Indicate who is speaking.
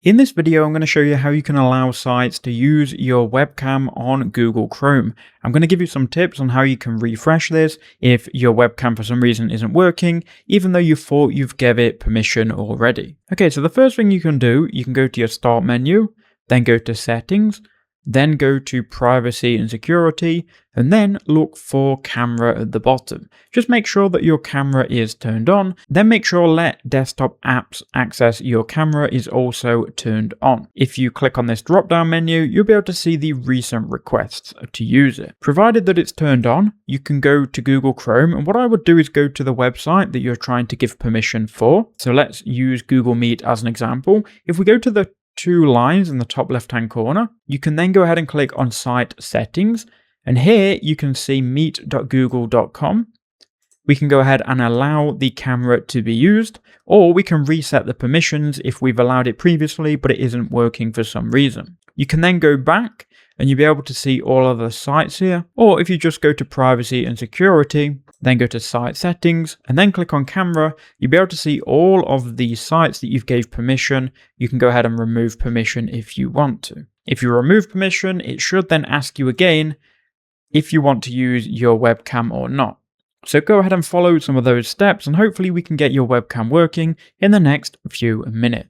Speaker 1: In this video, I'm going to show you how you can allow sites to use your webcam on Google Chrome. I'm going to give you some tips on how you can refresh this if your webcam for some reason isn't working, even though you thought you've gave it permission already. Okay, so the first thing you can do, you can go to your Start menu, then go to Settings, then go to Privacy and Security, and then look for Camera at the bottom. Just make sure that your camera is turned on, then make sure Let Desktop Apps Access Your Camera is also turned on. If you click on this drop-down menu, you'll be able to see the recent requests to use it. Provided that it's turned on, you can go to Google Chrome, and what I would do is go to the website that you're trying to give permission for. So let's use Google Meet as an example. If we go to the two lines in the top left hand corner, you can then go ahead and click on Site Settings, and here you can see meet.google.com. We can go ahead and allow the camera to be used, or we can reset the permissions if we've allowed it previously but it isn't working for some reason. You can then go back and you'll be able to see all of the sites here, or if you just go to Privacy and Security, then go to Site Settings, and then click on Camera, you'll be able to see all of the sites that you've gave permission. You can go ahead and remove permission if you want to. If you remove permission, it should then ask you again if you want to use your webcam or not. So go ahead and follow some of those steps, and hopefully we can get your webcam working in the next few minutes.